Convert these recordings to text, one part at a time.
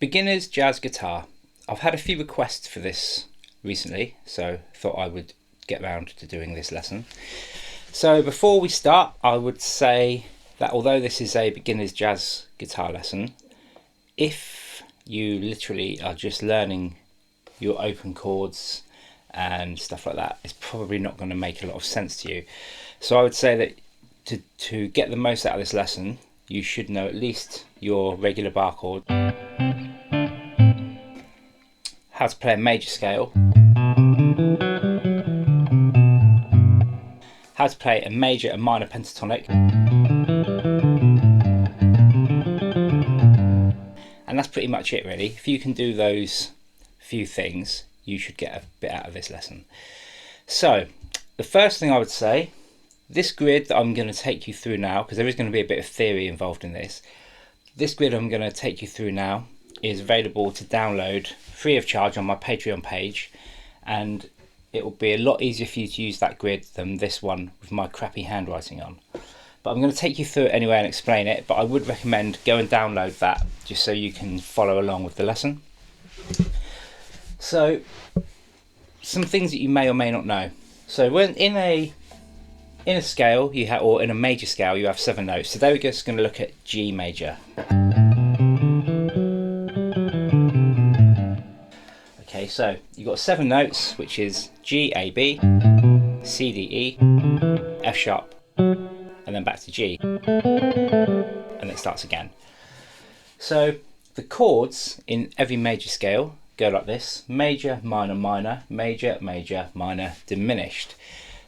Beginner's jazz guitar. I've had a few requests for this recently, so thought I would get round to doing this lesson. So before we start, I would say that although this is a beginner's jazz guitar lesson, if you literally are just learning your open chords and stuff like that, it's probably not going to make a lot of sense to you. So I would say that to get the most out of this lesson, you should know at least your regular bar chord, how to play a major scale, how to play a major and minor pentatonic, and that's pretty much it really. If you can do those few things, you should get a bit out of this lesson. So the first thing I would say, this grid that I'm going to take you through now, because there is going to be a bit of theory involved in this grid I'm going to take you through now is available to download free of charge on my Patreon page, and it will be a lot easier for you to use that grid than this one with my crappy handwriting on. But I'm going to take you through it anyway and explain it, but I would recommend go and download that just so you can follow along with the lesson. So some things that you may or may not know. So when in a scale you have, or in a major scale, you have 7 notes. Today we're just going to look at G major. Okay, so you've got 7 notes, which is G, A, B, C, D, E, F sharp, and then back to G, and it starts again. So the chords in every major scale go like this: major, minor, minor, major, major, minor, diminished.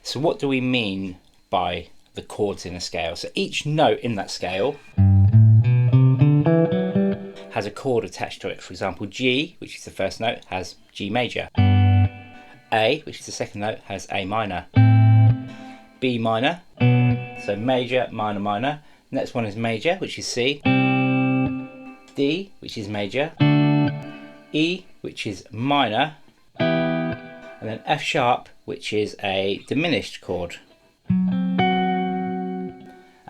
So what do we mean by the chords in a scale? So each note in that scale has a chord attached to it. For example, G, which is the first note, has G major. A, which is the second note, has A minor. B minor, so major, minor, minor. Next one is major, which is C. D, which is major. E, which is minor. And then F sharp, which is a diminished chord. And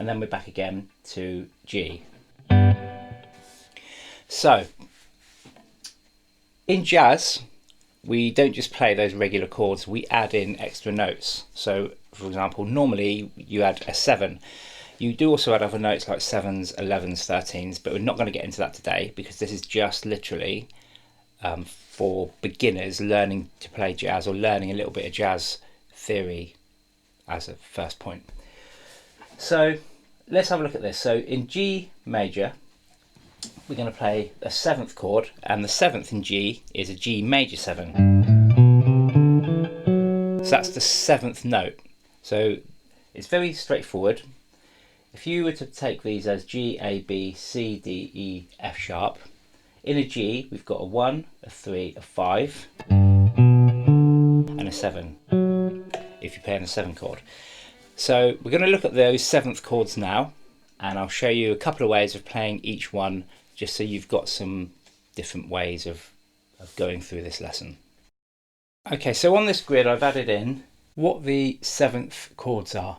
then we're back again to G. So in jazz, we don't just play those regular chords, we add in extra notes. So for example, normally you add a 7. You do also add other notes like 7s, 11s, 13s, but we're not going to get into that today because this is just literally for beginners learning to play jazz, or learning a little bit of jazz theory as a first point. So let's have a look at this. So in G major, we're going to play a 7th chord, and the 7th in G is a G major 7. So that's the 7th note. So it's very straightforward. If you were to take these as G, A, B, C, D, E, F sharp, in a G we've got a 1, a 3, a 5, and a 7 if you're playing a 7 chord. So we're going to look at those 7th chords now, and I'll show you a couple of ways of playing each one, just so you've got some different ways of going through this lesson. Okay, so on this grid I've added in what the 7th chords are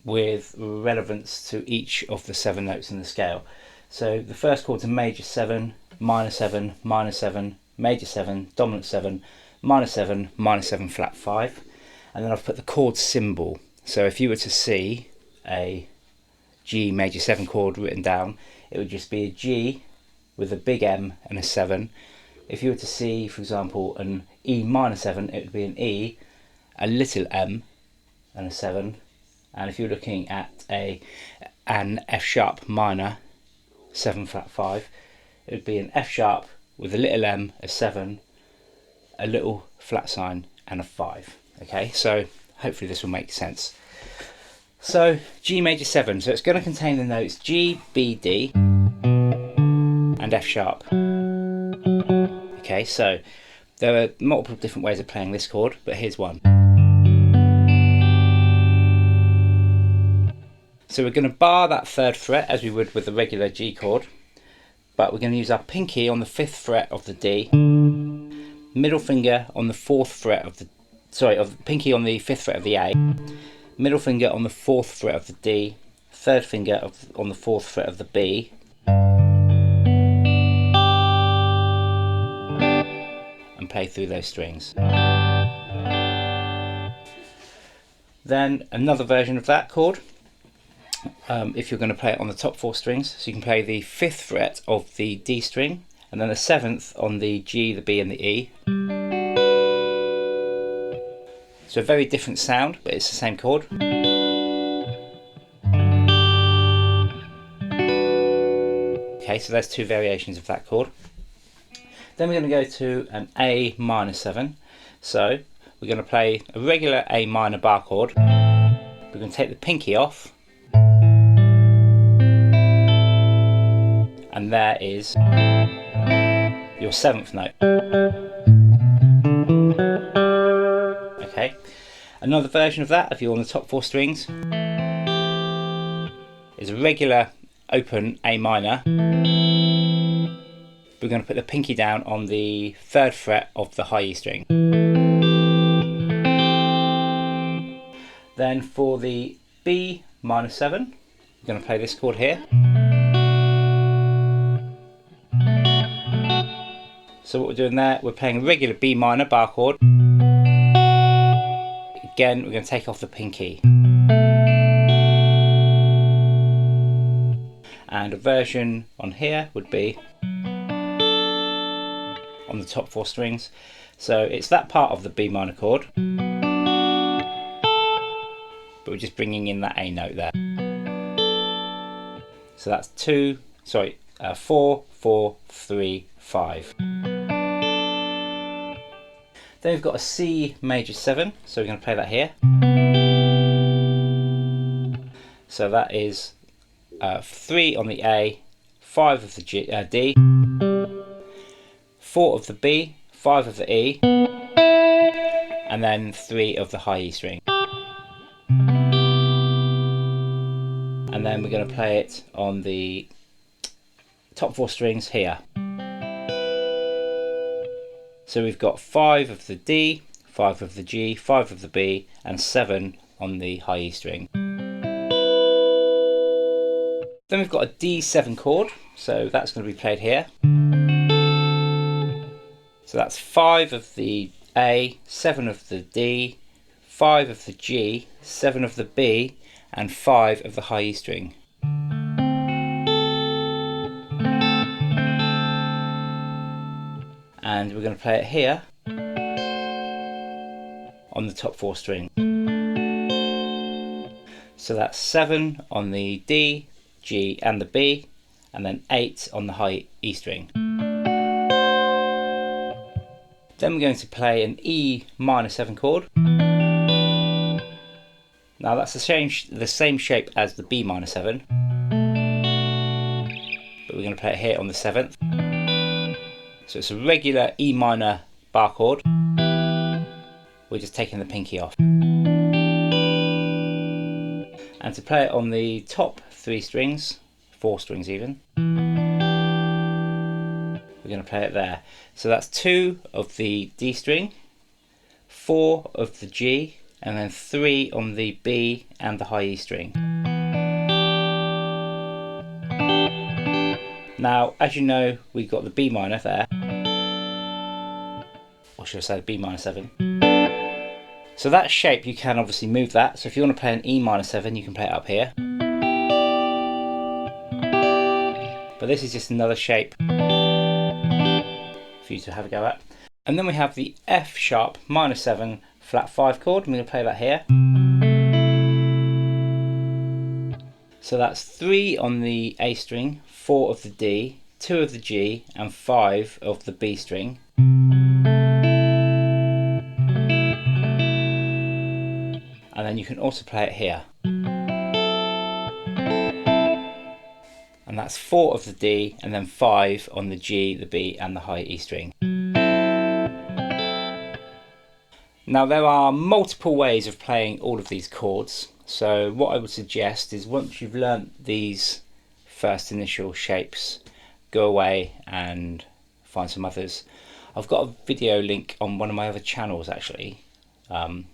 with relevance to each of the 7 notes in the scale. So the first chord's a major 7, minor 7, minor 7, major 7, dominant 7, minor 7, minor 7 flat 5, and then I've put the chord symbol. So if you were to see a G major 7 chord written down, it would just be a G with a big M and a 7. If you were to see, for example, an E minor 7, it would be an E, a little m, and a 7. And if you're looking at an F sharp minor 7 flat 5, it would be an F sharp with a little m, a 7, a little flat sign, and a 5. Okay, so hopefully this will make sense. So G major 7, so it's going to contain the notes G, B, D, and F sharp. Okay, so there are multiple different ways of playing this chord, but here's one. So we're going to bar that 3rd fret as we would with the regular G chord, but we're going to use our pinky on the 5th fret of the D, middle finger on the 4th fret of the, pinky on the 5th fret of the A, middle finger on the 4th fret of the D, 3rd finger on the 4th fret of the B, and play through those strings. Then another version of that chord, if you're going to play it on the top 4 strings, so you can play the 5th fret of the D string and then the 7th on the G, the B and the E. So a very different sound, but it's the same chord. Okay, so there's 2 variations of that chord. Then we're going to go to an A minor 7. So we're going to play a regular A minor bar chord. We're going to take the pinky off. And there is your 7th note. Okay, another version of that, if you're on the top 4 strings, is a regular open A minor. We're going to put the pinky down on the 3rd fret of the high E string. Then for the B minor 7, we're going to play this chord here. So what we're doing there, we're playing a regular B minor bar chord. Again, we're going to take off the pinky. And a version on here would be on the top 4 strings. So it's that part of the B minor chord, but we're just bringing in that A note there. So that's 4, 4, 3, 5. Then we've got a C major 7, so we're going to play that here. So that is 3 on the A, 5 of the D, 4 of the B, 5 of the E, and then 3 of the high E string. And then we're going to play it on the top 4 strings here. So we've got 5 of the D, 5 of the G, 5 of the B, and 7 on the high E string. Then we've got a D7 chord, so that's going to be played here. So that's 5 of the A, 7 of the D, 5 of the G, 7 of the B, and 5 of the high E string. And we're going to play it here on the top 4 string. So that's 7 on the D, G and the B, and then 8 on the high E string. Then we're going to play an E minor 7 chord. Now that's the same shape as the B minor 7, but we're going to play it here on the 7th. So it's a regular E minor bar chord. We're just taking the pinky off. And to play it on the top 3 strings, 4 strings even, we're going to play it there. So that's 2 of the D string, 4 of the G, and then 3 on the B and the high E string. Now, as you know, we've got the B minor there, or should I say the B minor 7. So that shape, you can obviously move that. So if you want to play an E minor 7, you can play it up here. But this is just another shape for you to have a go at. And then we have the F sharp minor 7 flat 5 chord. I'm going to play that here. So that's 3 on the A string, 4 of the D, 2 of the G, and 5 of the B string. And then you can also play it here. And that's 4 of the D, and then 5 on the G, the B, and the high E string. Now there are multiple ways of playing all of these chords. So what I would suggest is once you've learnt these first initial shapes, go away and find some others. I've got a video link on one of my other channels actually, and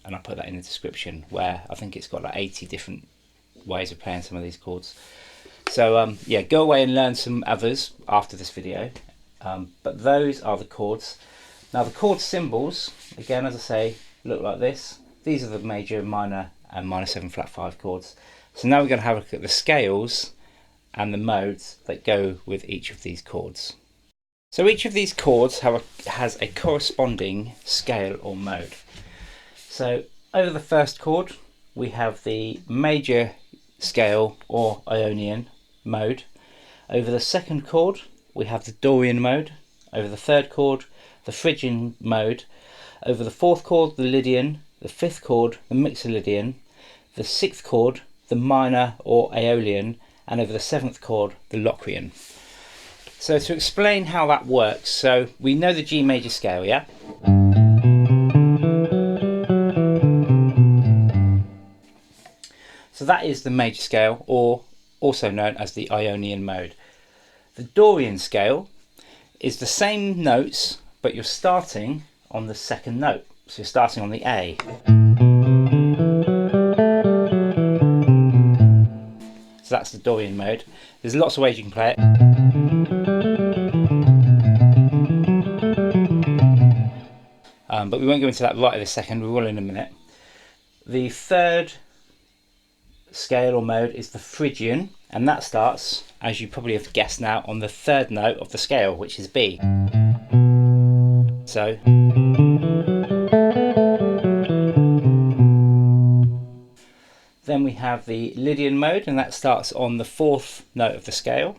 I'll put that in the description, where I think it's got like 80 different ways of playing some of these chords. So yeah, go away and learn some others after this video, but those are the chords. Now the chord symbols, again as I say, look like this. These are the major, minor and minor 7 flat 5 chords. So now we're going to have a look at the scales and the modes that go with each of these chords. So each of these chords has a corresponding scale or mode. So over the first chord we have the major scale or Ionian mode. Over the second chord we have the Dorian mode. Over the third chord the Phrygian mode. Over the fourth chord the Lydian. The fifth chord the Mixolydian. The sixth chord the minor or Aeolian. And over the seventh chord the Locrian. So to explain how that works, so we know the G major scale, yeah? So that is the major scale, or also known as the Ionian mode. The Dorian scale is the same notes, but you're starting on the second note. So you're starting on the A. So that's the Dorian mode. There's lots of ways you can play it. But we won't go into that right at this second, we will in a minute. The third scale or mode is the Phrygian, and that starts, as you probably have guessed now, on the third note of the scale, which is B. So then we have the Lydian mode, and that starts on the fourth note of the scale.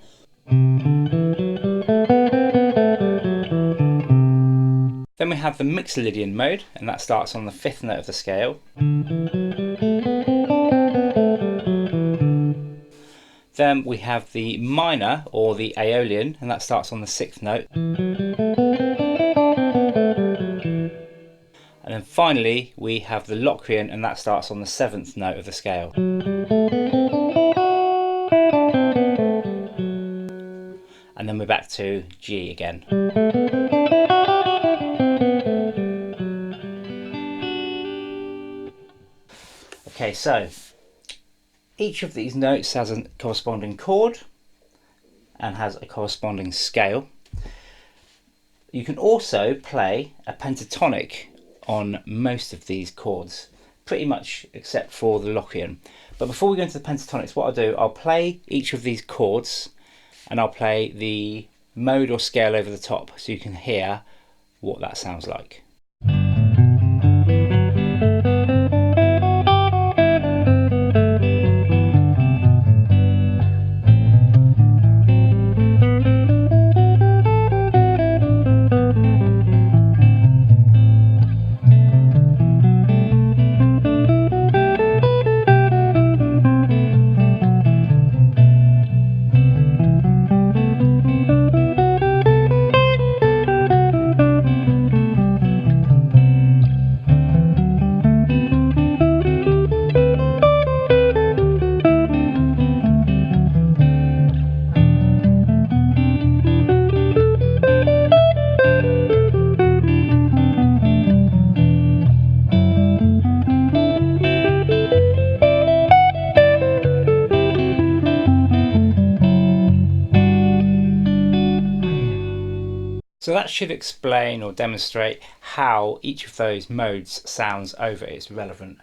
Then we have the Mixolydian mode, and that starts on the fifth note of the scale. Then we have the minor or the Aeolian, and that starts on the sixth note. And then finally we have the Locrian, and that starts on the seventh note of the scale. And then we're back to G again. Okay, so each of these notes has a corresponding chord and has a corresponding scale. You can also play a pentatonic on most of these chords, pretty much except for the Locrian. But before we go into the pentatonics, what I'll do, I'll play each of these chords and I'll play the mode or scale over the top so you can hear what that sounds like. So that should explain or demonstrate how each of those modes sounds over its relevant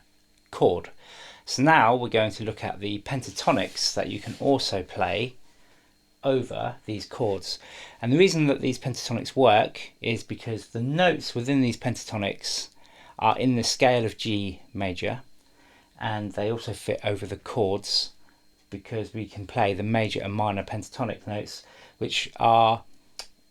chord. So now we're going to look at the pentatonics that you can also play over these chords. And the reason that these pentatonics work is because the notes within these pentatonics are in the scale of G major, and they also fit over the chords because we can play the major and minor pentatonic notes, which are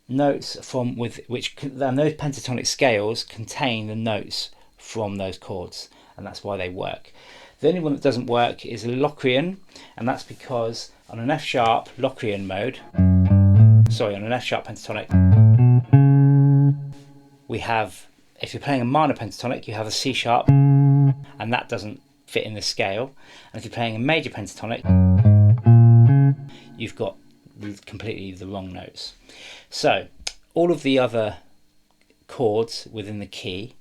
notes from those pentatonic scales contain the notes from those chords, and that's why they work. The only one that doesn't work is a Locrian, and that's because on an F sharp Locrian mode, on an F sharp pentatonic, we have, if you're playing a minor pentatonic, you have a C sharp, and that doesn't fit in the scale. And if you're playing a major pentatonic, you've got completely the wrong notes. So all of the other chords within the key,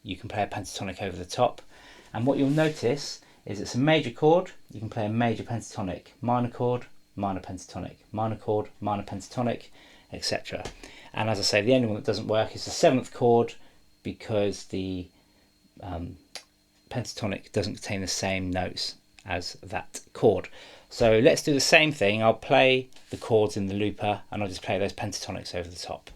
you can play a pentatonic over the top, and what you'll notice is it's a major chord, you can play a major pentatonic, minor chord, minor pentatonic, minor chord, minor pentatonic, etc. And as I say, the only one that doesn't work is the 7th chord, because the pentatonic doesn't contain the same notes as that chord. So let's do the same thing. I'll play the chords in the looper and I'll just play those pentatonics over the top.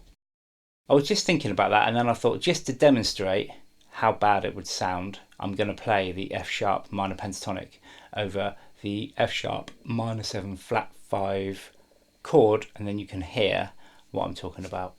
I was just thinking about that, and then I thought, just to demonstrate how bad it would sound, I'm going to play the F sharp minor pentatonic over the F sharp minor 7 flat 5 chord, and then you can hear what I'm talking about.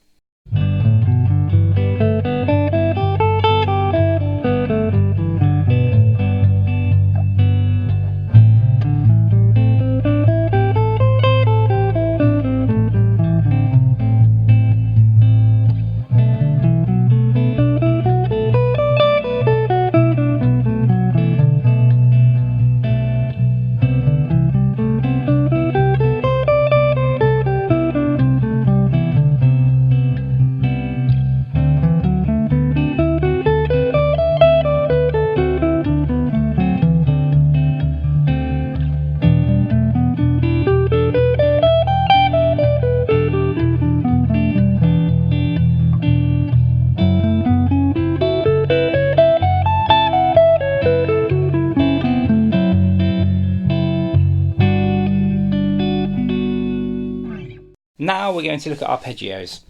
Now we're going to look at arpeggios.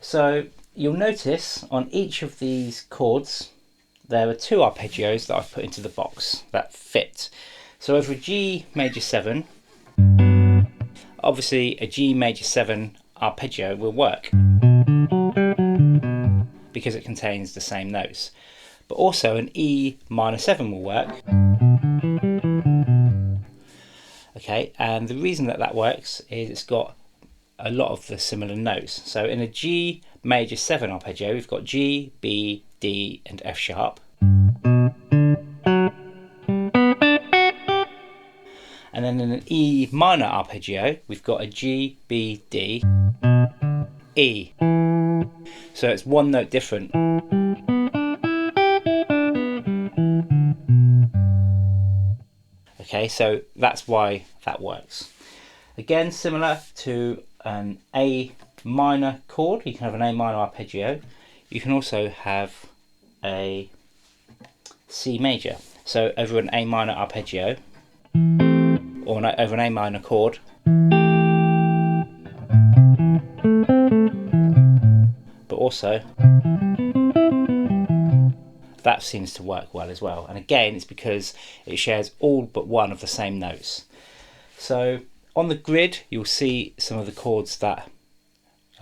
So you'll notice on each of these chords there are 2 arpeggios that I've put into the box that fit. So over a G major 7, obviously a G major 7 arpeggio will work because it contains the same notes. But also an E minor 7 will work. Okay, and the reason that that works is it's got a lot of the similar notes. So in a G major 7 arpeggio, we've got G, B, D and F sharp. And then in an E minor arpeggio, we've got a G, B, D, E. So it's one note different. Okay, so that's why that works. Again, similar to an A minor chord, you can have an A minor arpeggio. You can also have a C major. So over an A minor arpeggio, or over an A minor chord, but also that seems to work well as well. And again, it's because it shares all but one of the same notes. So on the grid, you'll see some of the chords that,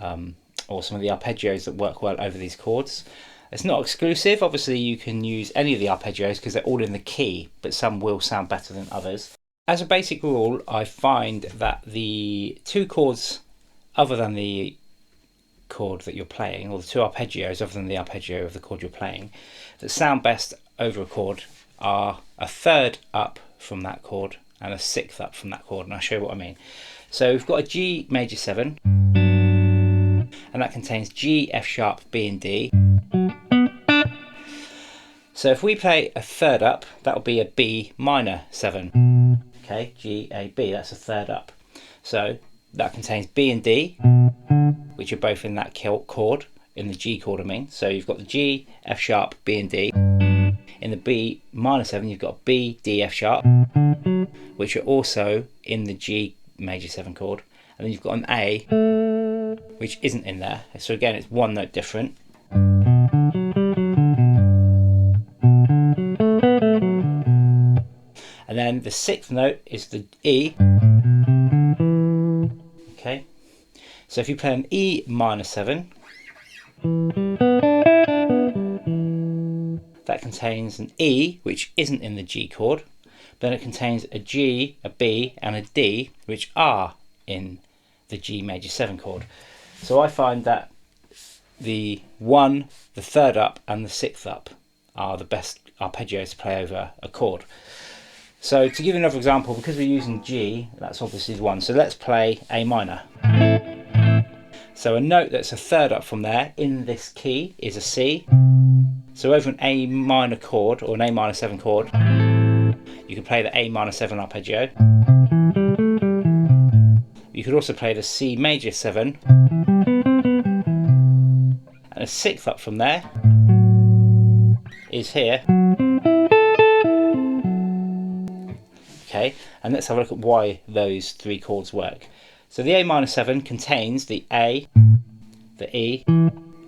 or some of the arpeggios that work well over these chords. It's not exclusive. Obviously, you can use any of the arpeggios because they're all in the key, but some will sound better than others. As a basic rule, I find that the 2 chords other than the chord that you're playing, or the 2 arpeggios other than the arpeggio of the chord you're playing, that sound best over a chord are a 3rd up from that chord and a 6th up from that chord, and I'll show you what I mean. So we've got a G major 7, and that contains G, F sharp, B and D. So if we play a 3rd up, that'll be a B minor 7. Okay, G, A, B, that's a 3rd up. So that contains B and D, which are both in that chord, in the G chord I mean. So you've got the G, F sharp, B and D. In the B minor 7, you've got B, D, F sharp, which are also in the G major 7 chord. And then you've got an A, which isn't in there. So again, it's one note different. And then the 6th note is the E. Okay, so if you play an E minor 7, that contains an E, which isn't in the G chord. Then it contains a G, a B and a D, which are in the G major 7 chord. So I find that the 1, the 3rd up and the 6th up are the best arpeggios to play over a chord. So to give you another example, because we're using G, that's obviously the one. So let's play A minor. So a note that's a 3rd up from there in this key is a C. So over an A minor chord, or an A minor 7 chord, you can play the A minor 7 arpeggio. You could also play the C major 7. a sixth up from there is here. Okay, and let's have a look at why those three chords work. So the A minor 7 contains the A, the E,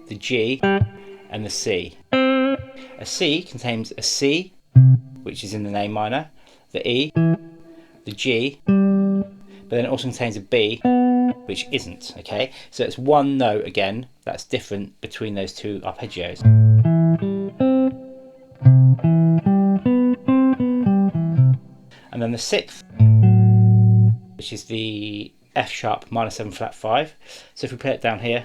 the G, and the C. A C contains a C, which is in the A minor, the E, the G, but then it also contains a B, which isn't. Okay, so it's one note again that's different between those two arpeggios. And then the sixth, which is the F sharp minor 7 flat 5. So if we play it down here,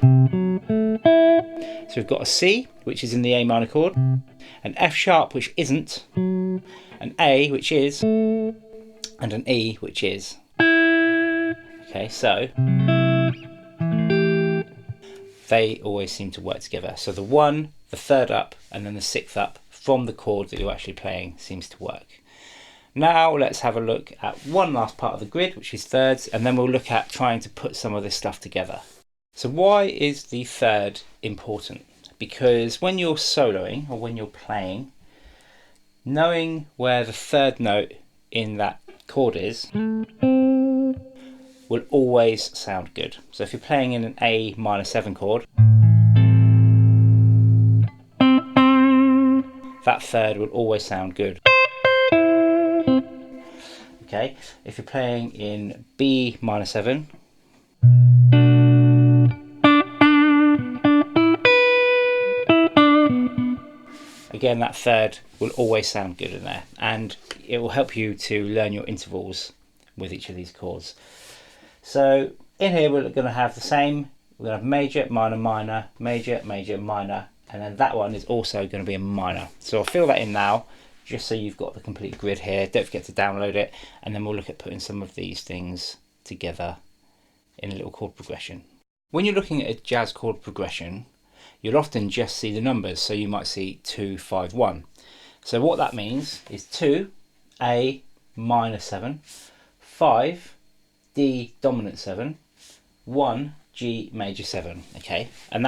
so we've got a C, which is in the A minor chord, an F sharp, which isn't, an A, which is, and an E, which is. Okay, so they always seem to work together. So the 1, the 3rd up, and then the 6th up from the chord that you're actually playing seems to work. Now let's have a look at one last part of the grid, which is thirds, and then we'll look at trying to put some of this stuff together. So why is the third important? Because when you're soloing or when you're playing, knowing where the 3rd note in that chord is will always sound good. So if you're playing in an A minor 7 chord, that 3rd will always sound good. Okay, if you're playing in B minor 7, again that 3rd will always sound good in there, and it will help you to learn your intervals with each of these chords. So in here we're going to have the same, we're going to have major, minor, minor, major, major, minor, and then that one is also going to be a minor. So I'll fill that in now, just so you've got the complete grid here. Don't forget to download it, and then we'll look at putting some of these things together in a little chord progression. When you're looking at a jazz chord progression, you'll often just see the numbers, so you might see 2, 5, 1. So what that means is 2, A minor 7, 5, D dominant 7, 1, G major 7. Okay, and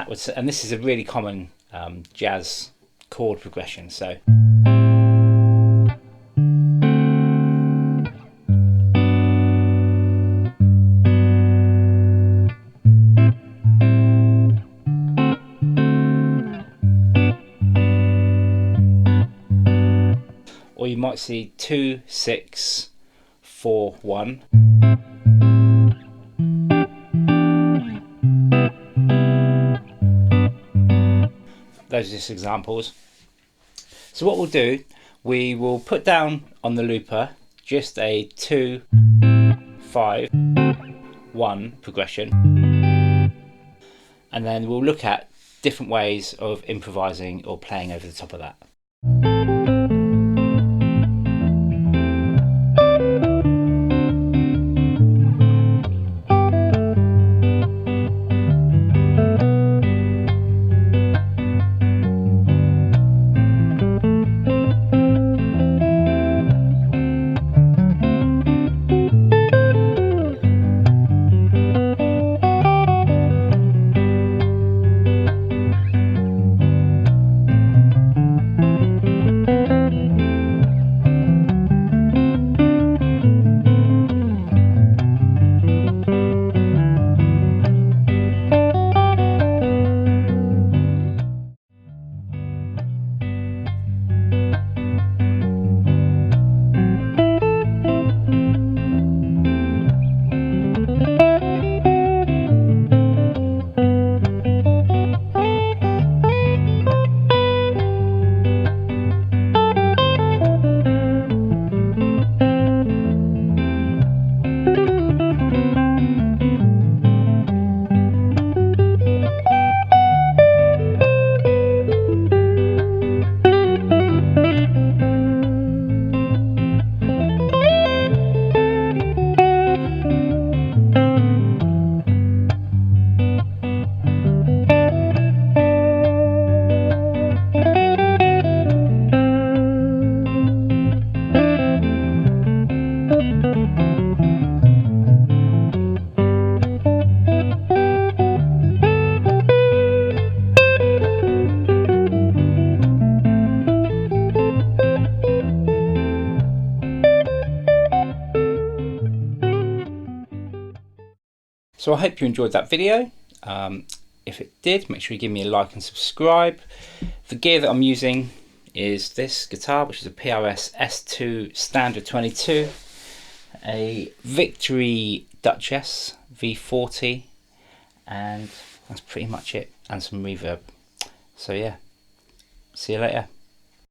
this is a really common jazz chord progression. So or you might see 2, 6, 4, 1. Those are just examples. So what we'll do, we will put down on the looper just a 2, 5, 1 progression, and then we'll look at different ways of improvising or playing over the top of that. So I hope you enjoyed that video. If it did, make sure you give me a like and subscribe. The gear that I'm using is this guitar, which is a PRS S2 Standard 22, a Victory Duchess V40, and that's pretty much it, and some reverb. So yeah, see you later.